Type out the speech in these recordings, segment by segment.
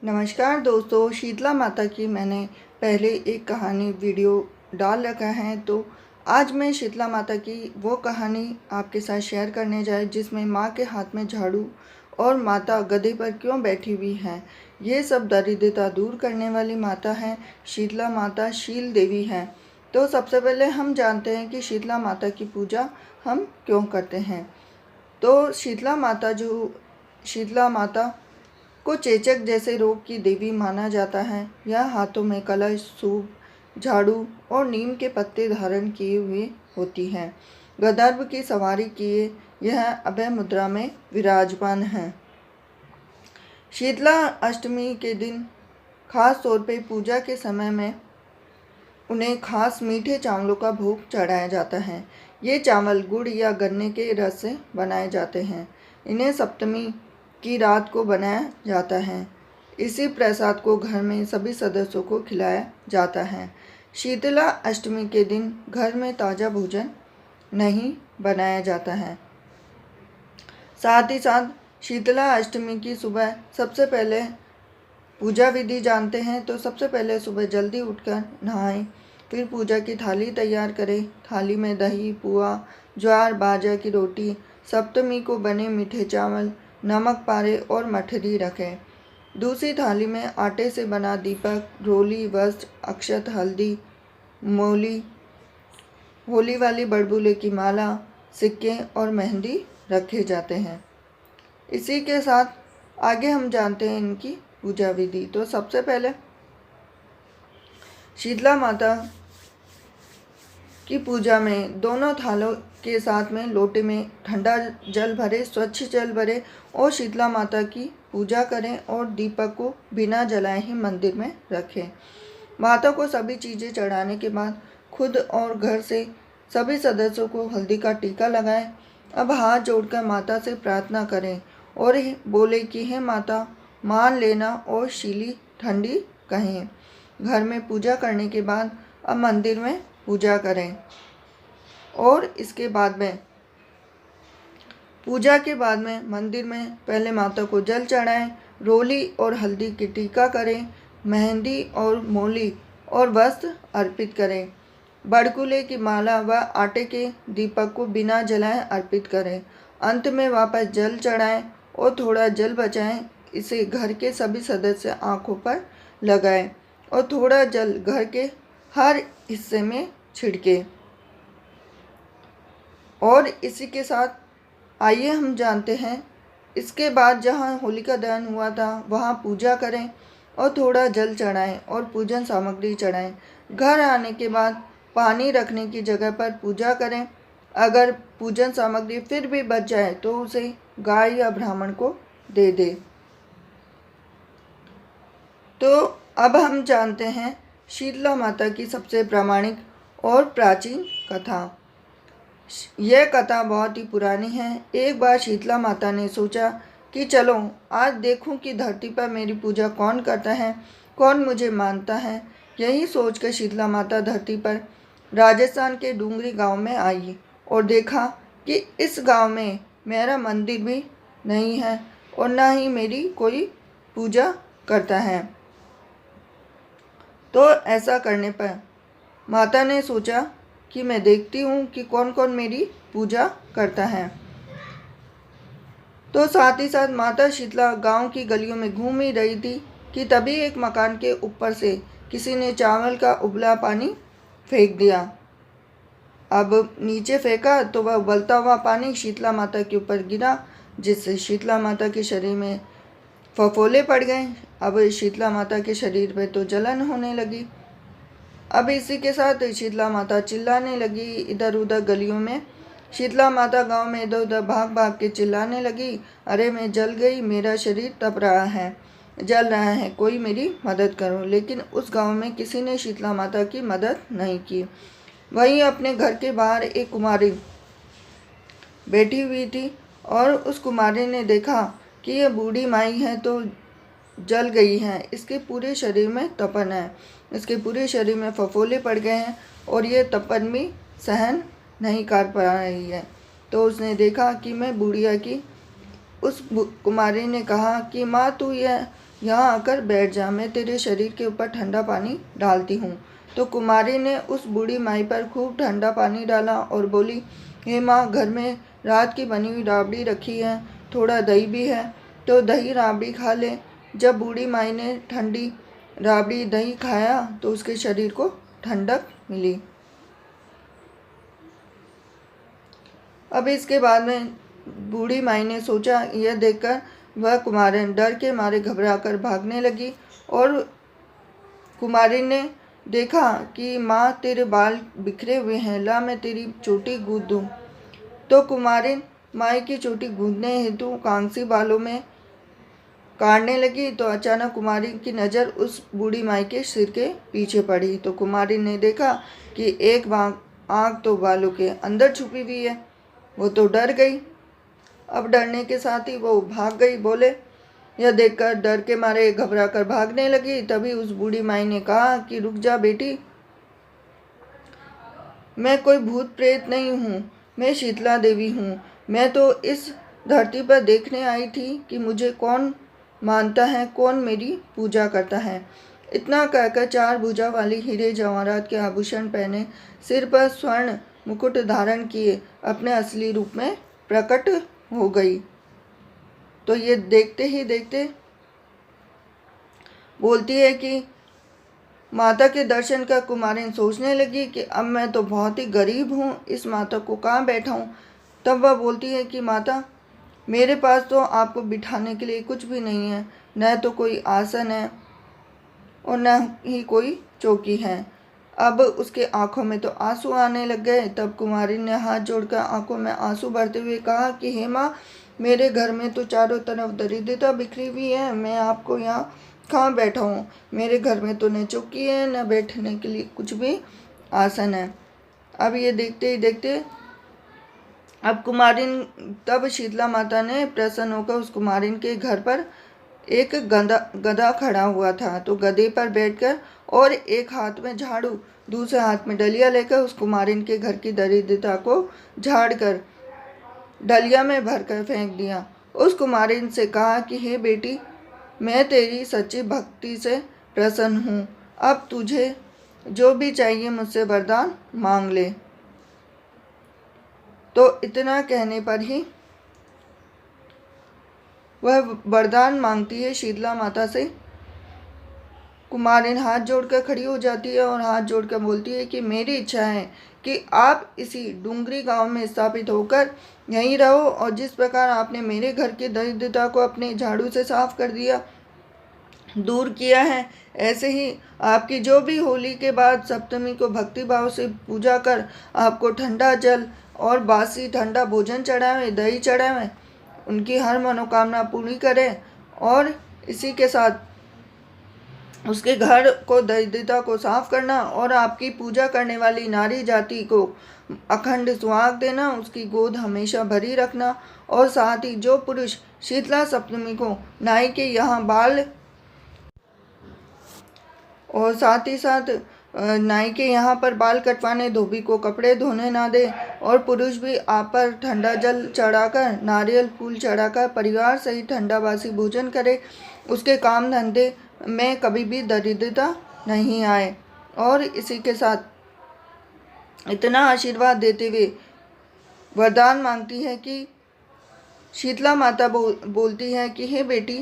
नमस्कार दोस्तों, शीतला माता की मैंने पहले एक कहानी वीडियो डाल रखा है। तो आज मैं शीतला माता की वो कहानी आपके साथ शेयर करने जाए जिसमें माँ के हाथ में झाड़ू और माता गधे पर क्यों बैठी हुई हैं। ये सब दरिद्रता दूर करने वाली माता हैं। शीतला माता शील देवी हैं। तो सबसे पहले हम जानते हैं कि शीतला माता की पूजा हम क्यों करते हैं। तो शीतला माता को चेचक जैसे रोग की देवी माना जाता है। यह हाथों में कलश, सूप, झाड़ू और नीम के पत्ते धारण किए हुए होती है। गंधर्व की सवारी किए यह अभय मुद्रा में विराजमान है। शीतला अष्टमी के दिन खास तौर पे पूजा के समय में उन्हें खास मीठे चावलों का भोग चढ़ाया जाता है। ये चावल गुड़ या गन्ने के रस से बनाए जाते हैं। इन्हें सप्तमी की रात को बनाया जाता है। इसी प्रसाद को घर में सभी सदस्यों को खिलाया जाता है। शीतला अष्टमी के दिन घर में ताज़ा भोजन नहीं बनाया जाता है। साथ ही साथ शीतला अष्टमी की सुबह सबसे पहले पूजा विधि जानते हैं। तो सबसे पहले सुबह जल्दी उठकर नहाएं, फिर पूजा की थाली तैयार करें। थाली में दही, पुआ, ज्वार बाजरा की रोटी, सप्तमी को बने मीठे चावल, नमक पारे और मठरी रखें। दूसरी थाली में आटे से बना दीपक, रोली, वस्त्र, अक्षत, हल्दी, मोली, होली वाली बड़बुले की माला, सिक्के और मेहंदी रखे जाते हैं। इसी के साथ आगे हम जानते हैं इनकी पूजा विधि। तो सबसे पहले शीतला माता की पूजा में दोनों थालों के साथ में लोटे में ठंडा जल भरे, स्वच्छ जल भरे और शीतला माता की पूजा करें और दीपक को बिना जलाए ही मंदिर में रखें। माता को सभी चीज़ें चढ़ाने के बाद खुद और घर से सभी सदस्यों को हल्दी का टीका लगाएं। अब हाथ जोड़कर माता से प्रार्थना करें और बोले कि हे माता, मान लेना और शीली ठंडी कहें। घर में पूजा करने के बाद अब मंदिर में पूजा करें और इसके बाद में पूजा के बाद में मंदिर में पहले माता को जल चढ़ाएं, रोली और हल्दी की टीका करें, मेहंदी और मोली और वस्त्र अर्पित करें, बड़कुले की माला व आटे के दीपक को बिना जलाए अर्पित करें। अंत में वापस जल चढ़ाएं और थोड़ा जल बचाएं। इसे घर के सभी सदस्य आँखों पर लगाएं और थोड़ा जल घर के हर हिस्से में छिड़के। और इसी के साथ आइए हम जानते हैं इसके बाद जहाँ होलिका दहन हुआ था वहाँ पूजा करें और थोड़ा जल चढ़ाएं और पूजन सामग्री चढ़ाएं। घर आने के बाद पानी रखने की जगह पर पूजा करें। अगर पूजन सामग्री फिर भी बच जाए तो उसे गाय या ब्राह्मण को दे दे। तो अब हम जानते हैं शीतला माता की सबसे प्रामाणिक और प्राचीन कथा। यह कथा बहुत ही पुरानी है। एक बार शीतला माता ने सोचा कि चलो आज देखूं कि धरती पर मेरी पूजा कौन करता है, कौन मुझे मानता है। यही सोचकर शीतला माता धरती पर राजस्थान के डूंगरी गांव में आई और देखा कि इस गांव में मेरा मंदिर भी नहीं है और ना ही मेरी कोई पूजा करता है। तो ऐसा करने पर माता ने सोचा कि मैं देखती हूँ कि कौन कौन मेरी पूजा करता है। तो साथ ही साथ माता शीतला गांव की गलियों में घूम ही रही थी कि तभी एक मकान के ऊपर से किसी ने चावल का उबला पानी फेंक दिया। अब नीचे फेंका तो वह उबलता हुआ पानी शीतला माता के ऊपर गिरा, जिससे शीतला माता के शरीर में फफोले पड़ गए। अब शीतला माता के शरीर पे तो जलन होने लगी। अब इसी के साथ शीतला माता चिल्लाने लगी इधर उधर गलियों में। शीतला माता गांव में इधर उधर भाग भाग के चिल्लाने लगी, अरे मैं जल गई, मेरा शरीर तप रहा है, जल रहा है, कोई मेरी मदद करो। लेकिन उस गांव में किसी ने शीतला माता की मदद नहीं की। वहीं अपने घर के बाहर एक कुमारी बैठी हुई थी और उस कुमारी ने देखा कि यह बूढ़ी माई है तो जल गई है, इसके पूरे शरीर में तपन है, इसके पूरे शरीर में फफोले पड़ गए हैं और ये तपन भी सहन नहीं कर पा रही है। तो उसने देखा कि मैं बुढ़िया की उस कुमारी ने कहा कि माँ तू यह यहाँ आकर बैठ जा, मैं तेरे शरीर के ऊपर ठंडा पानी डालती हूँ। तो कुमारी ने उस बूढ़ी माई पर खूब ठंडा पानी डाला और बोली, हे माँ, घर में रात की बनी हुई राबड़ी रखी है, थोड़ा दही भी है, तो दही राबड़ी खा ले। जब बूढ़ी माई ने ठंडी राबड़ी दही खाया तो उसके शरीर को ठंडक मिली। अब इसके बाद में बूढ़ी माई ने सोचा, यह देखकर वह कुमारिन डर के मारे घबराकर भागने लगी। और कुमारिन ने देखा कि माँ, तेरे बाल बिखरे हुए हैं, ला मैं तेरी चोटी गूंथ दूँ। तो कुमारिन माई की चोटी गूंथने हेतु कांसी बालों में काटने लगी तो अचानक कुमारी की नज़र उस बूढ़ी माई के सिर के पीछे पड़ी। तो कुमारी ने देखा कि एक आँख तो बालों के अंदर छुपी हुई है। वो तो डर गई। अब डरने के साथ ही वो भाग गई। बोले, यह देखकर डर के मारे घबरा कर भागने लगी। तभी उस बूढ़ी माई ने कहा कि रुक जा बेटी, मैं कोई भूत प्रेत नहीं हूँ, मैं शीतला देवी हूँ। मैं तो इस धरती पर देखने आई थी कि मुझे कौन मानता है, कौन मेरी पूजा करता है। इतना कहकर 4 भुजा वाली हीरे जवाहरात के आभूषण पहने, सिर पर स्वर्ण मुकुट धारण किए अपने असली रूप में प्रकट हो गई। तो ये देखते ही देखते बोलती है कि माता के दर्शन कर कुमारिन सोचने लगी कि अब मैं तो बहुत ही गरीब हूँ, इस माता को कहाँ बैठाऊँ। तब वह बोलती है कि माता, मेरे पास तो आपको बिठाने के लिए कुछ भी नहीं है, न तो कोई आसन है और न ही कोई चौकी है। अब उसके आंखों में तो आंसू आने लग गए। तब कुमारी ने हाथ जोड़कर आंखों में आंसू भरते हुए कहा कि हे माँ, मेरे घर में तो चारों तरफ दरिद्रता बिखरी हुई है, मैं आपको यहाँ कहाँ बैठा हूँ। मेरे घर में तो न चौकी है, न बैठने के लिए कुछ भी आसन है। अब ये देखते ही देखते अब कुमारिन तब शीतला माता ने प्रसन्न होकर उस कुमारिन के घर पर एक गधा खड़ा हुआ था। तो गधे पर बैठकर और एक हाथ में झाड़ू, दूसरे हाथ में डलिया लेकर उस कुमारिन के घर की दरिद्रता को झाड़ कर डलिया में भरकर फेंक दिया। उस कुमारिन से कहा कि हे बेटी, मैं तेरी सच्ची भक्ति से प्रसन्न हूँ, अब तुझे जो भी चाहिए मुझसे वरदान मांग ले। तो इतना कहने पर ही वह वरदान मांगती है शीतला माता से। कुमारिन हाथ जोड़कर खड़ी हो जाती है और हाथ जोड़कर बोलती है कि मेरी इच्छा है कि आप इसी डूंगरी गांव में स्थापित होकर यहीं रहो, और जिस प्रकार आपने मेरे घर की दरिद्रता को अपने झाड़ू से साफ कर दिया, दूर किया है, ऐसे ही आपकी जो भी होली के बाद सप्तमी को भक्ति भाव से पूजा कर आपको ठंडा जल और बासी ठंडा भोजन चढ़ावे, दही चढ़ावे, उनकी हर मनोकामना पूरी करें। और इसी के साथ उसके घर को दरिद्रता को साफ करना और आपकी पूजा करने वाली नारी जाति को अखंड सुहाग देना, उसकी गोद हमेशा भरी रखना। और साथ ही जो पुरुष शीतला सप्तमी को नाई के यहाँ बाल और साथ ही साथ नाई के यहाँ पर बाल कटवाने, धोबी को कपड़े धोने ना दे, और पुरुष भी आप पर ठंडा जल चढ़ाकर, नारियल फूल चढ़ाकर परिवार सहित ठंडा बासी भोजन करे, उसके काम धंधे में कभी भी दरिद्रता नहीं आए। और इसी के साथ इतना आशीर्वाद देते हुए वरदान मांगती है कि शीतला माता बोलती है कि हे बेटी,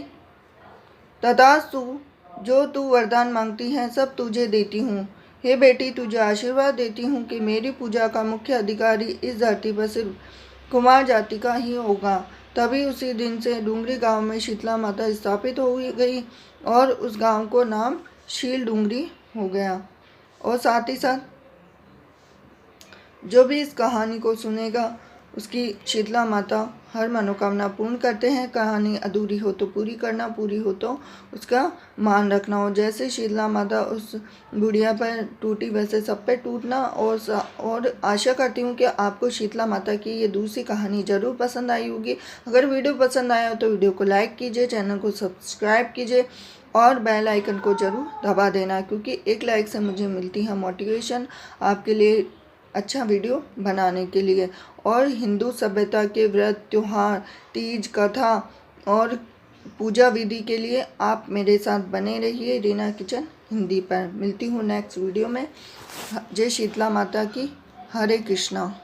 तथास्तु, जो तू वरदान मांगती है सब तुझे देती हूँ। हे बेटी, तुझे आशीर्वाद देती हूँ कि मेरी पूजा का मुख्य अधिकारी इस धरती पर सिर्फ कुमार जाति का ही होगा। तभी उसी दिन से डूंगरी गांव में शीतला माता स्थापित हो गई और उस गांव को नाम शील डूंगरी हो गया। और साथ ही साथ जो भी इस कहानी को सुनेगा उसकी शीतला माता हर मनोकामना पूर्ण करते हैं। कहानी अधूरी हो तो पूरी करना, पूरी हो तो उसका मान रखना। हो जैसे शीतला माता उस बुढ़िया पर टूटी, वैसे सब पे टूटना। और आशा करती हूँ कि आपको शीतला माता की ये दूसरी कहानी ज़रूर पसंद आई होगी। अगर वीडियो पसंद आया हो तो वीडियो को लाइक कीजिए, चैनल को सब्सक्राइब कीजिए और बेल आइकन को ज़रूर दबा देना, क्योंकि एक लाइक से मुझे मिलती है मोटिवेशन आपके लिए अच्छा वीडियो बनाने के लिए। और हिंदू सभ्यता के व्रत, त्योहार, तीज, कथा और पूजा विधि के लिए आप मेरे साथ बने रहिए रीना किचन हिंदी पर। मिलती हूँ नेक्स्ट वीडियो में। जय शीतला माता की। हरे कृष्णा।